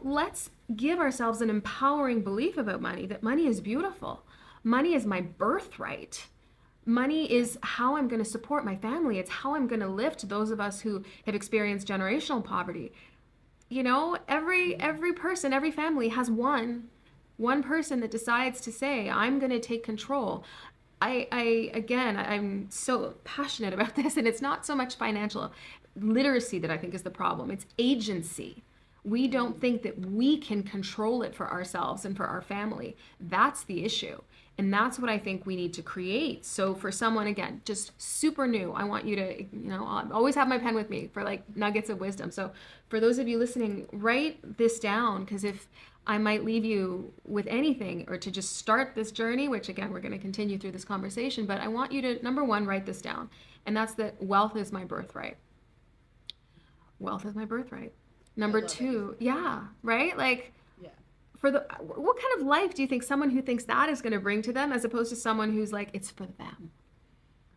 let's give ourselves an empowering belief about money, that money is beautiful. Money is my birthright. Money is how I'm going to support my family. It's how I'm going to lift those of us who have experienced generational poverty. You know, every person, every family has one person that decides to say, I'm going to take control. I'm so passionate about this, and it's not so much financial literacy that I think is the problem. It's agency. We don't think that we can control it for ourselves and for our family. That's the issue. And that's what I think we need to create. So for someone, again, just super new, I want you to, I always have my pen with me for like nuggets of wisdom. So for those of you listening, write this down, because if I might leave you with anything, or to just start this journey, which again, we're going to continue through this conversation, but I want you to, number one, write this down. And that's that wealth is my birthright. Wealth is my birthright. Number two, yeah, right? Like, what kind of life do you think someone who thinks that is going to bring to them, as opposed to someone who's like, it's for them?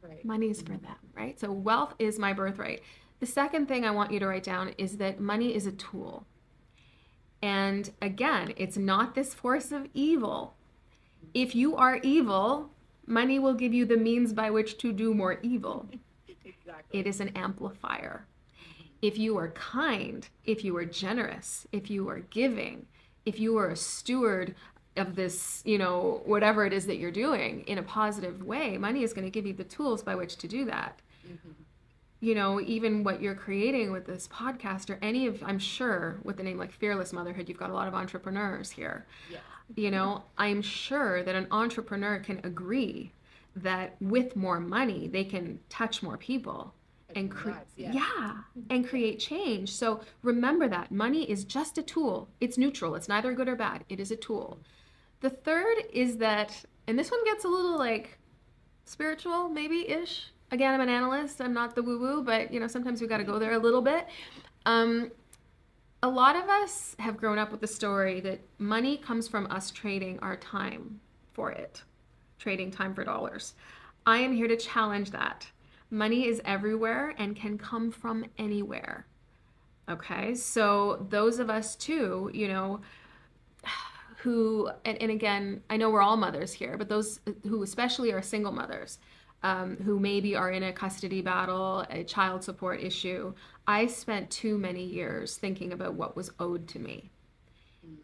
Right. Money is for them, right? So wealth is my birthright. The second thing I want you to write down is that money is a tool. And again, it's not this force of evil. If you are evil, money will give you the means by which to do more evil. Exactly. It is an amplifier. If you are kind, if you are generous, if you are giving, if you are a steward of this, whatever it is that you're doing in a positive way, money is going to give you the tools by which to do that. Mm-hmm. Even what you're creating with this podcast, or any of, I'm sure with the name like Fearless Motherhood, you've got a lot of entrepreneurs here. Yeah. I'm sure that an entrepreneur can agree that with more money, they can touch more people. And create change. So remember that money is just a tool. It's neutral. It's neither good or bad. It is a tool. The third is that, and this one gets a little like spiritual, maybe-ish. Again, I'm an analyst. I'm not the woo-woo, but sometimes we got to go there a little bit. A lot of us have grown up with the story that money comes from us trading our time for it, trading time for dollars. I am here to challenge that. Money is everywhere and can come from anywhere. Okay, so those of us too, who, and again, I know we're all mothers here, but those who especially are single mothers, who maybe are in a custody battle, a child support issue. I spent too many years thinking about what was owed to me.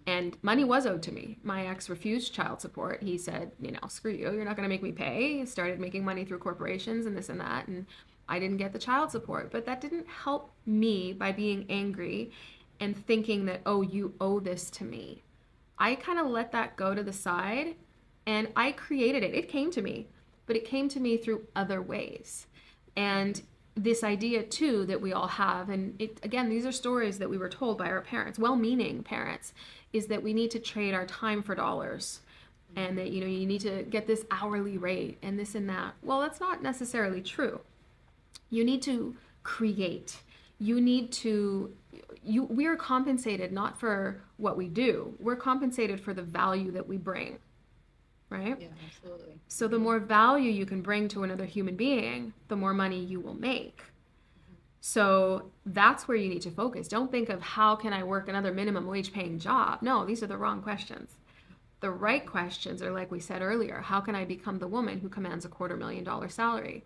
And money was owed to me. My ex refused child support. He said, screw you, you're not going to make me pay. He started making money through corporations and this and that. And I didn't get the child support. But that didn't help me by being angry and thinking that, oh, you owe this to me. I kind of let that go to the side, and I created it. It came to me, but it came to me through other ways. And this idea too that we all have, and again, these are stories that we were told by our parents, well-meaning parents, is that we need to trade our time for dollars, and that you need to get this hourly rate and this and that. Well, that's not necessarily true. You need to create. We are compensated not for what we do. We're compensated for the value that we bring. Right? Yeah, absolutely. So the more value you can bring to another human being, the more money you will make. Mm-hmm. So that's where you need to focus. Don't think of how can I work another minimum wage paying job. No, these are the wrong questions. The right questions are, like we said earlier, how can I become the woman who commands a $250,000 salary?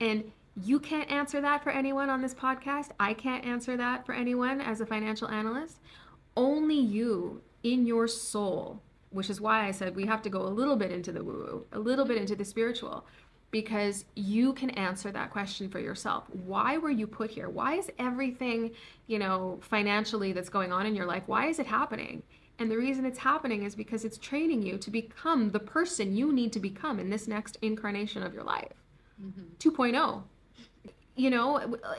And you can't answer that for anyone on this podcast. I can't answer that for anyone as a financial analyst. Only you in your soul, which is why I said we have to go a little bit into the woo-woo, a little bit into the spiritual, because you can answer that question for yourself. Why were you put here? Why is everything, financially that's going on in your life, why is it happening? And the reason it's happening is because it's training you to become the person you need to become in this next incarnation of your life. Mm-hmm. 2.0.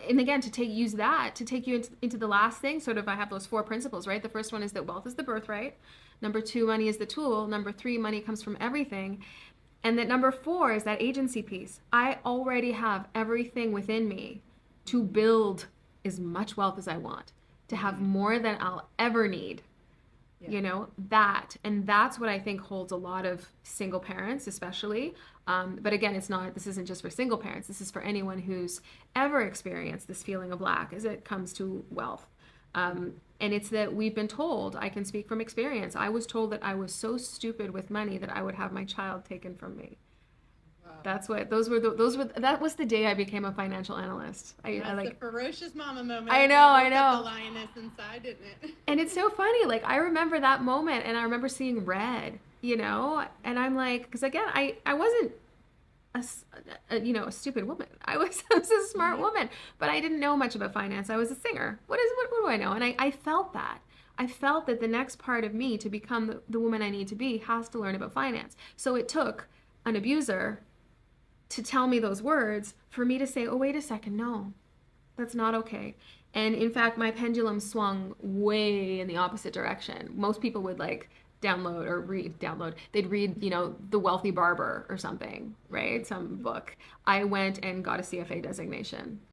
And again, use that to take you into the last thing. Sort of, I have those 4 principles, right? The first one is that wealth is the birthright. Number 2, money is the tool. Number 3, money comes from everything. And that number 4 is that agency piece. I already have everything within me to build as much wealth as I want, to have more than I'll ever need. Yeah. That's what I think holds a lot of single parents, especially. But again, this isn't just for single parents. This is for anyone who's ever experienced this feeling of lack as it comes to wealth. And it's that we've been told, I can speak from experience, I was told that I was so stupid with money that I would have my child taken from me. That's what that was the day I became a financial analyst. I like the ferocious mama moment. I know. The lioness inside, didn't it? And it's so funny. Like, I remember that moment, and I remember seeing red, and I'm like, because again, I wasn't a stupid woman. I was a smart woman, but I didn't know much about finance. I was a singer. What do I know? And I felt that. I felt that the next part of me to become the woman I need to be has to learn about finance. So it took an abuser to tell me those words for me to say, oh, wait a second, no, that's not okay. And in fact, my pendulum swung way in the opposite direction. Most people would like they'd read, The Wealthy Barber or something, right? Some book. I went and got a CFA designation.